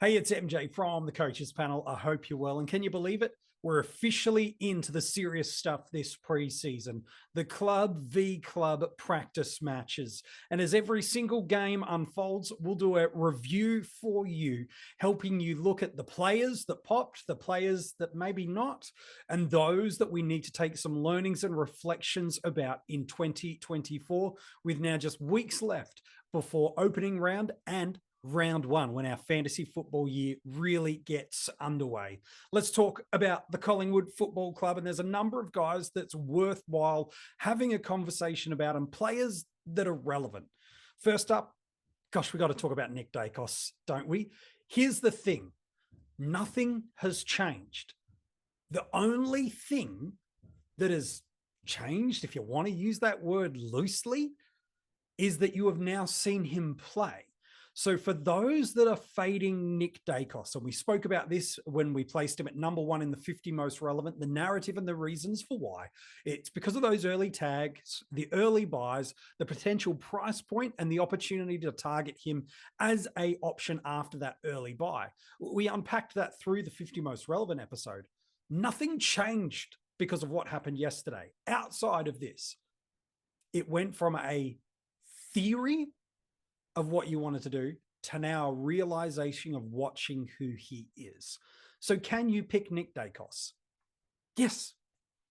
Hey, it's MJ from the Coaches Panel. I hope you're well. And can you believe it? We're officially into the serious stuff this preseason, the club v club practice matches. And as every single game unfolds, we'll do a review for you, helping you look at the players that popped, the players that maybe not, and those that we need to take some learnings and reflections about in 2024, with now just weeks left before opening round and round one, when our fantasy football year really gets underway. Let's talk about the Collingwood Football Club. And there's a number of guys that's worthwhile having a conversation about, and players that are relevant. First up, gosh, we got to talk about Nick Daicos, don't we? Here's the thing. Nothing has changed. The only thing that has changed, if you want to use that word loosely, is that you have now seen him play. So for those that are fading Nick Daicos, and we spoke about this when we placed him at number one in the 50 most relevant, the narrative and the reasons for why. It's because of those early tags, the early buys, the potential price point, and the opportunity to target him as an option after that early buy. We unpacked that through the 50 most relevant episode. Nothing changed because of what happened yesterday. Outside of this, it went from a theory of what you wanted to do to now a realization of watching who he is. So can you pick Nick Daicos? Yes,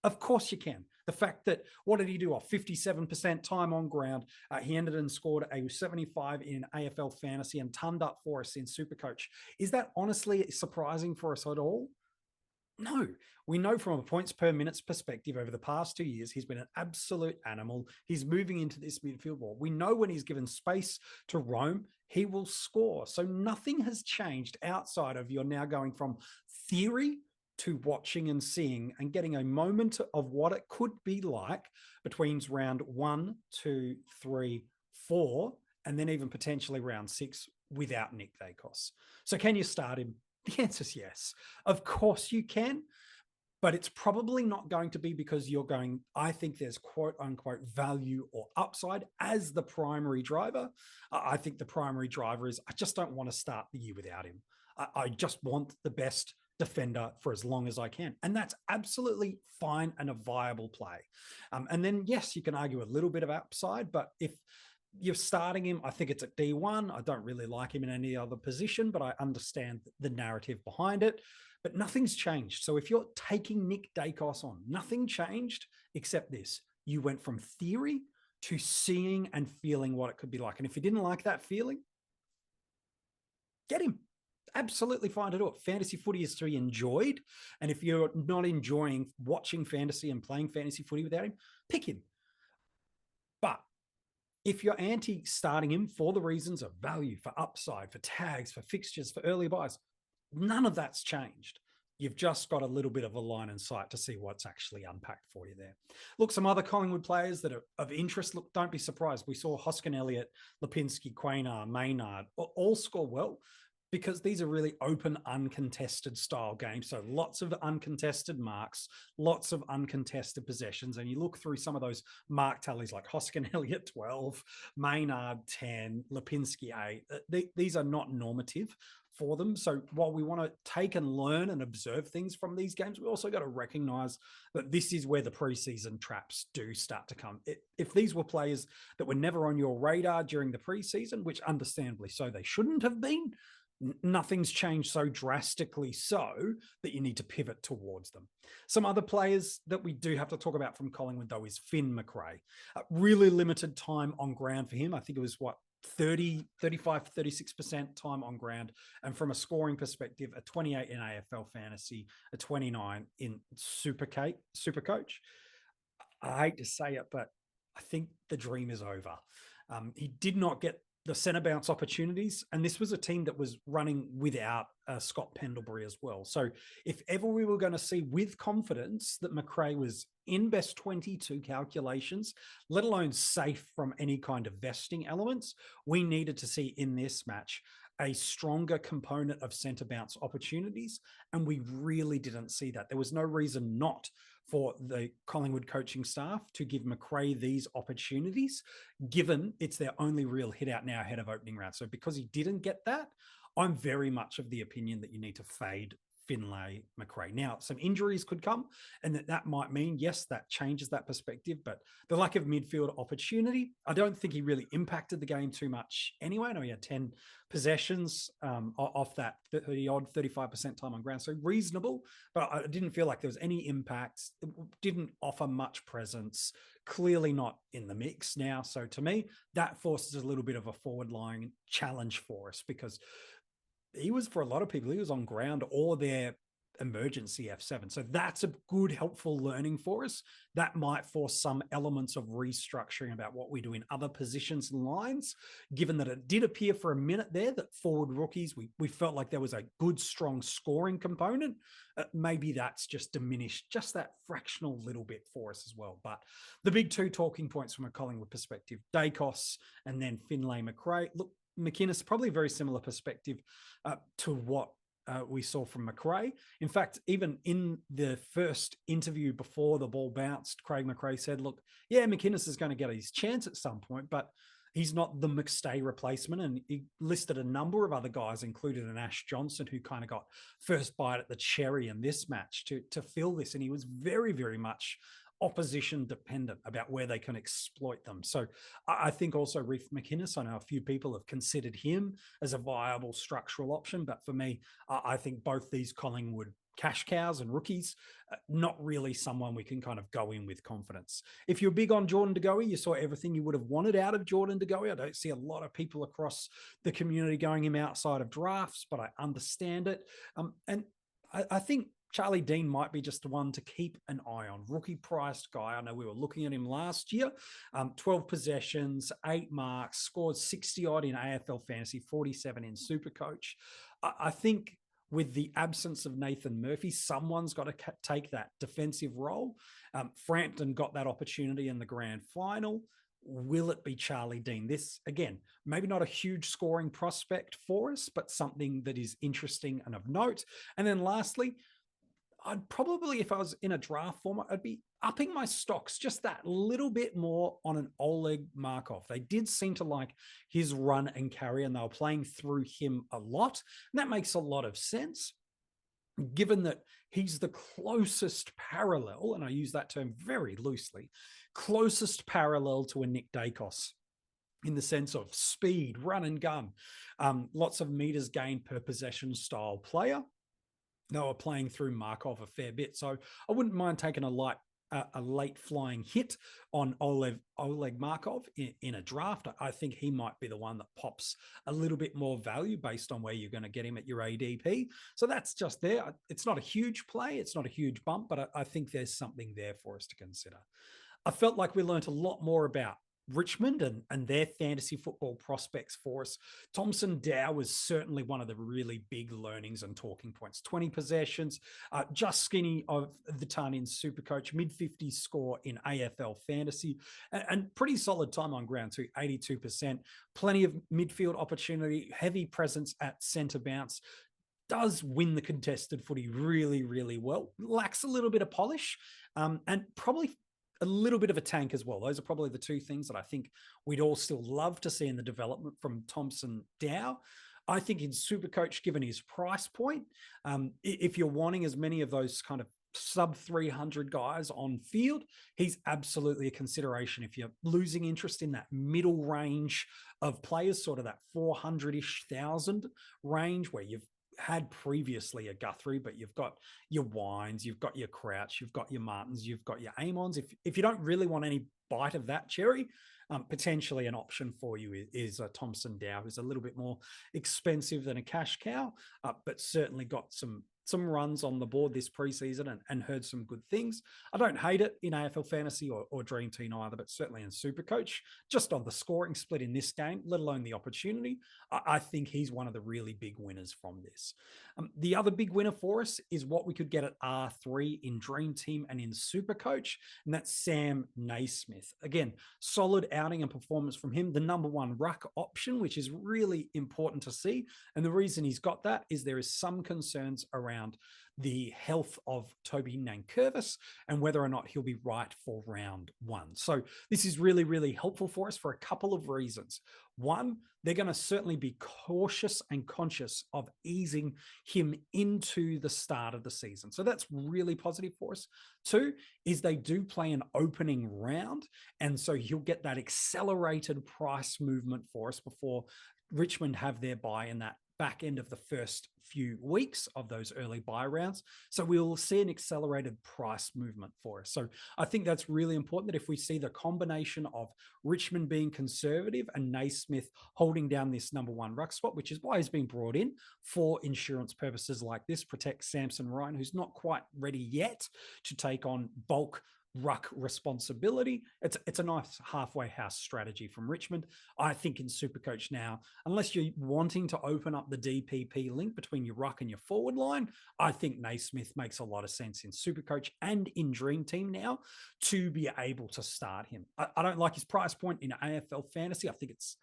of course you can. The fact that, what did he do off 57% time on ground? He ended and scored a 75 in AFL Fantasy and turned up for us in SuperCoach. Is that honestly surprising for us at all? No, we know from a points per minutes perspective over the past 2 years, he's been an absolute animal. He's moving into this midfield ball. We know when he's given space to roam, he will score. So nothing has changed outside of you're now going from theory to watching and seeing and getting a moment of what it could be like between round 1, 2, 3, 4, and then even potentially round 6 without Nick Daicos. So can you start him? The answer is yes. Of course you can, but it's probably not going to be because you're going, I think there's quote unquote value or upside as the primary driver. I think the primary driver is, I just don't want to start the year without him. I just want the best defender for as long as I can. And that's absolutely fine and a viable play. And then, yes, you can argue a little bit of upside, but if you're starting him, I think it's at D1. I don't really like him in any other position, but I understand the narrative behind it. But nothing's changed. So if you're taking Nick Daicos on, nothing changed except this. You went from theory to seeing and feeling what it could be like. And if you didn't like that feeling, get him. Absolutely fine to do it. Fantasy footy is to be enjoyed. And if you're not enjoying watching fantasy and playing fantasy footy without him, pick him. But if you're anti-starting him for the reasons of value, for upside, for tags, for fixtures, for early buys, none of that's changed. You've just got a little bit of a line in sight to see what's actually unpacked for you there. Look, some other Collingwood players that are of interest, look, don't be surprised. We saw Hoskin Elliott, Lipinski, Quaynard, Maynard all score well, because these are really open, uncontested style games. So lots of uncontested marks, lots of uncontested possessions. And you look through some of those mark tallies like Hoskin Elliott 12, Maynard 10, Lipinski 8. These are not normative for them. So while we want to take and learn and observe things from these games, we also got to recognize that this is where the preseason traps do start to come. If these were players that were never on your radar during the preseason, which understandably so they shouldn't have been, nothing's changed so drastically so that you need to pivot towards them. Some other players that we do have to talk about from Collingwood, though, is Finlay McCrae. Really limited time on ground for him. I think it was 35, 36% time on ground. And from a scoring perspective, a 28 in AFL Fantasy, a 29 in SuperCoach. I hate to say it, but I think the dream is over. He did not get the centre bounce opportunities. And this was a team that was running without Scott Pendlebury as well. So if ever we were going to see with confidence that McCrae was in best 22 calculations, let alone safe from any kind of vesting elements, we needed to see in this match a stronger component of centre bounce opportunities. And we really didn't see that. There was no reason not for the Collingwood coaching staff to give McCrae these opportunities, given it's their only real hit out now ahead of opening round. So because he didn't get that, I'm very much of the opinion that you need to fade Finlay McCrae. Now, some injuries could come, and that might mean, yes, that changes that perspective, but the lack of midfield opportunity, I don't think he really impacted the game too much anyway. I know he had 10 possessions off that 30-odd, 35% time on ground, so reasonable, but I didn't feel like there was any impact. It didn't offer much presence, clearly not in the mix now. So to me, that forces a little bit of a forward-lying challenge for us, because he was, for a lot of people, he was on ground or their emergency F7. So that's a good, helpful learning for us. That might force some elements of restructuring about what we do in other positions and lines, given that it did appear for a minute there that forward rookies, we felt like there was a good, strong scoring component. Maybe that's just diminished just that fractional little bit for us as well. But the big two talking points from a Collingwood perspective, Dacos and then Finlay McCrae. Look, McInnes, probably very similar perspective to what we saw from McCrae. In fact, even in the first interview before the ball bounced, Craig McRae said, look, yeah, McInnes is going to get his chance at some point, but he's not the McStay replacement. And he listed a number of other guys, including an Ash Johnson, who kind of got first bite at the cherry in this match to fill this. And he was very, very much opposition dependent about where they can exploit them. So I think also Reef McInnes, I know a few people have considered him as a viable structural option, but for me, I think both these Collingwood cash cows and rookies, not really someone we can kind of go in with confidence. If you're big on Jordan De Goey, you saw everything you would have wanted out of Jordan De Goey. I don't see a lot of people across the community going him outside of drafts, but I understand it. And I think Charlie Dean might be just the one to keep an eye on. Rookie priced guy. I know we were looking at him last year. 12 possessions, 8 marks, scored 60 odd in AFL Fantasy, 47 in SuperCoach. I think with the absence of Nathan Murphy, someone's got to take that defensive role. Frampton got that opportunity in the grand final. Will it be Charlie Dean? This, again, maybe not a huge scoring prospect for us, but something that is interesting and of note. And then lastly, I'd probably, if I was in a draft format, I'd be upping my stocks just that little bit more on an Oleg Markov. They did seem to like his run and carry, and they were playing through him a lot. And that makes a lot of sense, given that he's the closest parallel, and I use that term very loosely, closest parallel to a Nick Dacos in the sense of speed, run and gun, lots of meters gained per possession style player. They were playing through Markov a fair bit. So I wouldn't mind taking a late flying hit on Oleg Markov in a draft. I think he might be the one that pops a little bit more value based on where you're going to get him at your ADP. So that's just there. It's not a huge play. It's not a huge bump, but I think there's something there for us to consider. I felt like we learned a lot more about Richmond and their fantasy football prospects for us. Thompson Dow was certainly one of the really big learnings and talking points. 20 possessions, just skinny of the ton in SuperCoach, mid-50s score in AFL Fantasy, and pretty solid time on ground too, 82%. Plenty of midfield opportunity, heavy presence at centre bounce. Does win the contested footy really, really well. Lacks a little bit of polish, and probably a little bit of a tank as well. Those are probably the two things that I think we'd all still love to see in the development from Thompson Dow. I think in SuperCoach, given his price point, if you're wanting as many of those kind of sub 300 guys on field, he's absolutely a consideration. If you're losing interest in that middle range of players, sort of that 400-ish thousand range where you've had previously a Guthrie, but you've got your Wines, you've got your Crouch, you've got your Martins, you've got your Amons. If you don't really want any bite of that cherry, potentially an option for you is a Thompson Dow, who's a little bit more expensive than a cash cow, but certainly got some runs on the board this preseason and heard some good things. I don't hate it in AFL Fantasy or Dream Team either, but certainly in SuperCoach, just on the scoring split in this game, let alone the opportunity, I think he's one of the really big winners from this. The other big winner for us is what we could get at R3 in Dream Team and in SuperCoach, and that's Sam Naismith. Again, solid outing and performance from him, the number one ruck option, which is really important to see. And the reason he's got that is there is some concerns around around the health of Toby Nankervis and whether or not he'll be right for round 1. So this is really, really helpful for us for a couple of reasons. One, they're going to certainly be cautious and conscious of easing him into the start of the season. So that's really positive for us. Two, is they do play an opening round. And so he'll get that accelerated price movement for us before Richmond have their bye in that back end of the first few weeks of those early buy rounds. So we'll see an accelerated price movement for us. So I think that's really important, that if we see the combination of Richmond being conservative and Naismith holding down this number 1 ruck spot, which is why he's been brought in for insurance purposes like this, protect Samson Ryan, who's not quite ready yet to take on bulk ruck responsibility. It's a nice halfway house strategy from Richmond. I think in SuperCoach now, unless you're wanting to open up the DPP link between your ruck and your forward line, I think Naismith makes a lot of sense in SuperCoach and in Dream Team now to be able to start him. I don't like his price point in AFL Fantasy. I think it's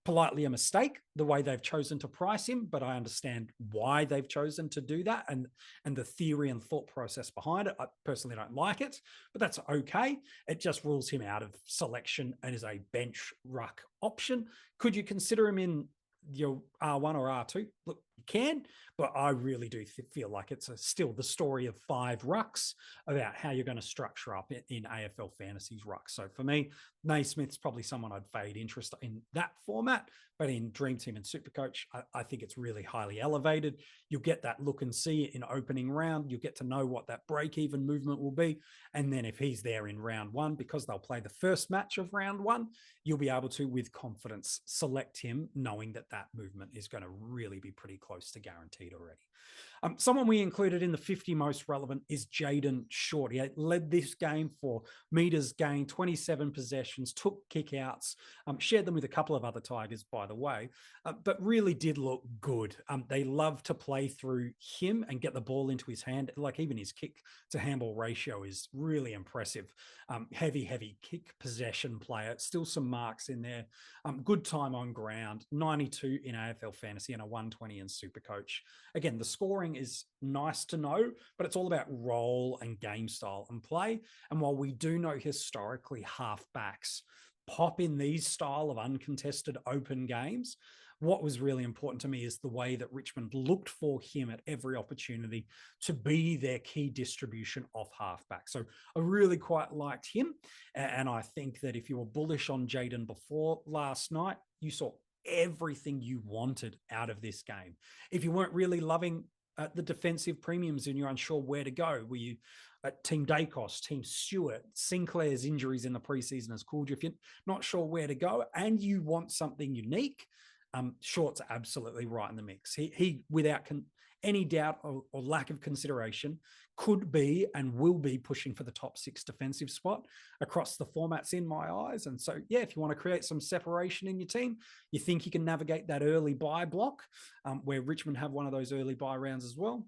politely a mistake the way they've chosen to price him, but I understand why they've chosen to do that and the theory and thought process behind it. I personally don't like it, but that's okay. It just rules him out of selection and is a bench ruck option. Could you consider him in your R1 or R2? Look, you can, but I really do feel like it's still the story of 5 rucks about how you're going to structure up in AFL Fantasy's rucks. So for me, Naismith's probably someone I'd fade interest in that format, but in Dream Team and SuperCoach, I think it's really highly elevated. You'll get that look and see in opening round. You'll get to know what that break-even movement will be. And then if he's there in round 1, because they'll play the first match of round 1, you'll be able to, with confidence, select him, knowing that that movement is going to really be pretty close to guaranteed already. Someone we included in the 50 most relevant is Jaden Short. He led this game for meters gained, 27 possessions, took kickouts, shared them with a couple of other Tigers, by the way, but really did look good. They love to play through him and get the ball into his hand. Like even his kick to handball ratio is really impressive. Heavy kick possession player. Still some marks in there. Good time on ground, 92 in AFL Fantasy and a 120 in SuperCoach. Again, the scoring is nice to know, but it's all about role and game style and play. And while we do know historically halfbacks pop in these style of uncontested open games, what was really important to me is the way that Richmond looked for him at every opportunity to be their key distribution off halfback. So I really quite liked him. And I think that if you were bullish on Jaden before last night, you saw everything you wanted out of this game. If you weren't really loving the defensive premiums and you're unsure where to go, were you at Team Dacos, Team Stewart, Sinclair's injuries in the preseason has called you. If you're not sure where to go and you want something unique, Short's absolutely right in the mix. He without any doubt or lack of consideration, could be and will be pushing for the top 6 defensive spot across the formats in my eyes. And so, yeah, if you want to create some separation in your team, you think you can navigate that early buy block where Richmond have one of those early buy rounds as well.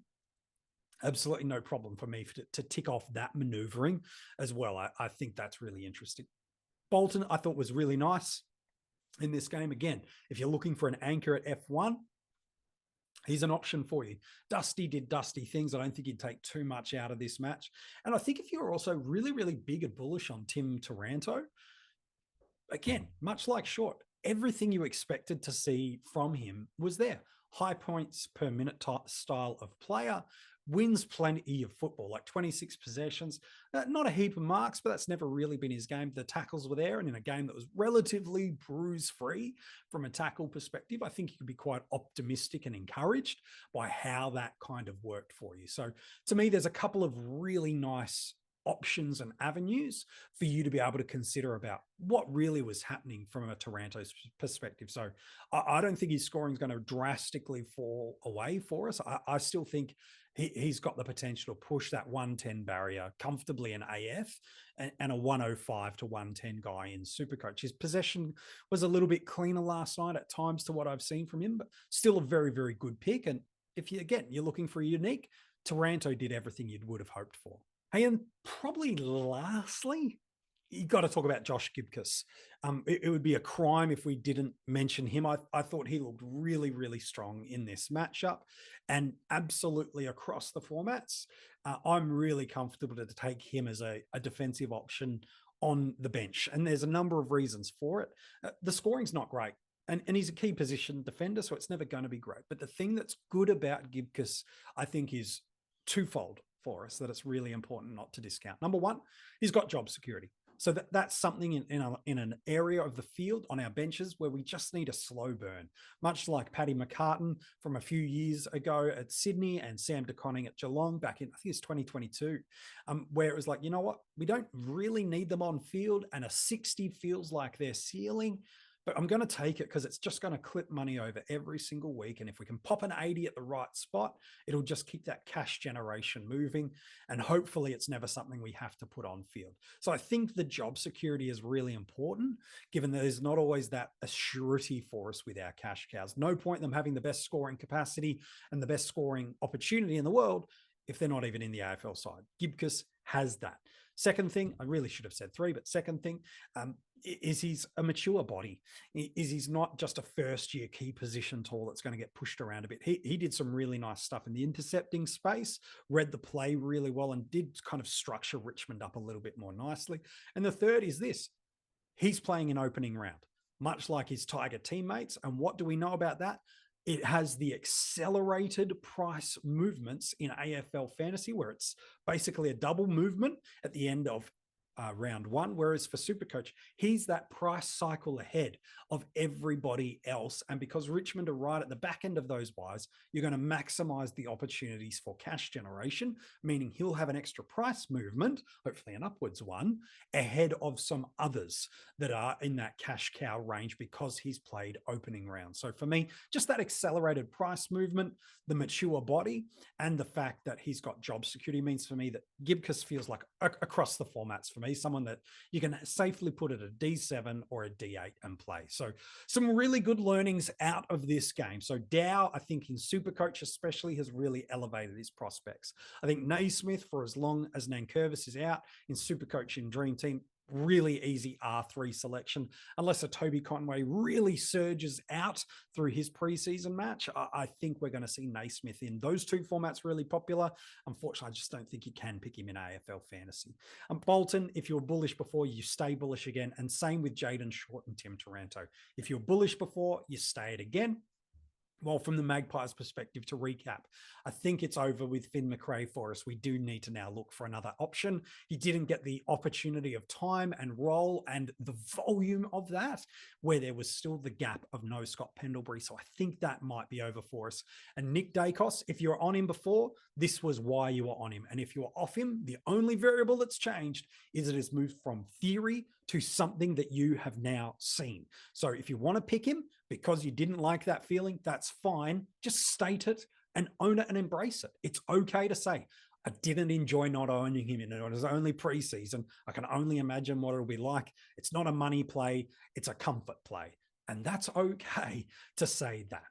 Absolutely no problem for me to tick off that maneuvering as well. I think that's really interesting. Bolton, I thought was really nice in this game. Again, if you're looking for an anchor at F1, he's an option for you. Dusty did Dusty things. I don't think he'd take too much out of this match. And I think if you're also really, really big and bullish on Tim Taranto, again, much like Short, everything you expected to see from him was there. High points per minute style of player, wins plenty of football, like 26 possessions, not a heap of marks, but that's never really been his game. The tackles were there, and in a game that was relatively bruise-free from a tackle perspective, I think you could be quite optimistic and encouraged by how that kind of worked for you. So to me, there's a couple of really nice options and avenues for you to be able to consider about what really was happening from a Taranto's perspective. So I don't think his scoring is going to drastically fall away for us. I still think he's got the potential to push that 110 barrier comfortably in AF and a 105 to 110 guy in SuperCoach. His possession was a little bit cleaner last night at times to what I've seen from him, but still a very, very good pick. And if you, again, you're looking for a unique, Taranto did everything you would have hoped for. Hey, and probably lastly, you got to talk about Josh Gibcus. It would be a crime if we didn't mention him. I thought he looked really, really strong in this matchup, and absolutely across the formats. I'm really comfortable to take him as a defensive option on the bench. And there's a number of reasons for it. The scoring's not great. And he's a key position defender, so it's never going to be great. But the thing that's good about Gibcus, I think, is twofold for us that it's really important not to discount. Number one, he's got job security. So that's something in an area of the field on our benches where we just need a slow burn, much like Paddy McCartan from a few years ago at Sydney and Sam De Koning at Geelong back in, I think it's 2022, where it was like, you know what, we don't really need them on field, and a 60 feels like their ceiling. But I'm going to take it because it's just going to clip money over every single week. And if we can pop an 80 at the right spot, it'll just keep that cash generation moving. And hopefully it's never something we have to put on field. So I think the job security is really important, given that there's not always that assurity for us with our cash cows. No point in them having the best scoring capacity and the best scoring opportunity in the world if they're not even in the AFL side. Gibcus has that. Second thing, I really should have said three, but second thing is he's a mature body. He's not just a first-year key position tall that's going to get pushed around a bit. He did some really nice stuff in the intercepting space, read the play really well, and did kind of structure Richmond up a little bit more nicely. And the third is this. He's playing an opening round, much like his Tiger teammates. And what do we know about that? It has the accelerated price movements in AFL fantasy, where it's basically a double movement at the end of round one. Whereas for SuperCoach, he's that price cycle ahead of everybody else. And because Richmond are right at the back end of those buys, you're going to maximize the opportunities for cash generation, meaning he'll have an extra price movement, hopefully an upwards one, ahead of some others that are in that cash cow range because he's played opening round. So for me, just that accelerated price movement, the mature body, and the fact that he's got job security means for me that Gibcus feels like across the formats for me, someone that you can safely put at a D7 or a D8 and play. So some really good learnings out of this game. So Dow, I think in SuperCoach especially, has really elevated his prospects. I think Naismith, for as long as Nankervis is out in SuperCoach in Dream Team, really easy R3 selection, unless a Toby Conway really surges out through his preseason match. I think we're going to see Naismith in those two formats really popular. Unfortunately, I just don't think you can pick him in AFL fantasy. Bolton, if you're bullish before, you stay bullish again. And same with Jaden Short and Tim Taranto. If you're bullish before, you stay it again. Well, from the Magpies' perspective, to recap, I think it's over with Finn McCrae for us. We do need to now look for another option. He didn't get the opportunity of time and role and the volume of that, where there was still the gap of no Scott Pendlebury. So I think that might be over for us. And Nick Dacos, if you were on him before, this was why you were on him. And if you're off him, the only variable that's changed is it has moved from theory to something that you have now seen. So if you want to pick him because you didn't like that feeling, that's fine. Just state it and own it and embrace it. It's okay to say, I didn't enjoy not owning him in it. It was only preseason. I can only imagine what it'll be like. It's not a money play. It's a comfort play. And that's okay to say that.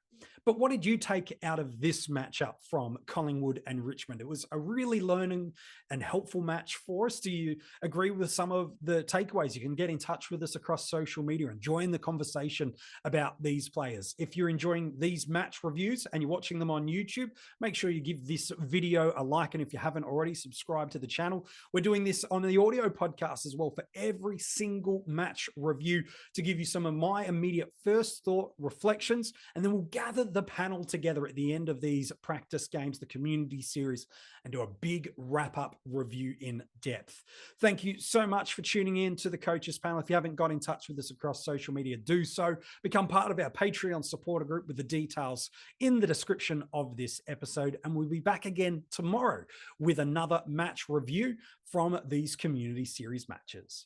But what did you take out of this matchup from Collingwood and Richmond? It was a really learning and helpful match for us. Do you agree with some of the takeaways? You can get in touch with us across social media and join the conversation about these players. If you're enjoying these match reviews and you're watching them on YouTube, make sure you give this video a like. And if you haven't already, subscribe to the channel. We're doing this on the audio podcast as well for every single match review to give you some of my immediate first thought reflections. And then we'll gather the panel together at the end of these practice games, the community series, and do a big wrap-up review in depth. Thank you so much for tuning in to the Coaches Panel. If you haven't got in touch with us across social media, do so. Become part of our Patreon supporter group with the details in the description of this episode. And we'll be back again tomorrow with another match review from these community series matches.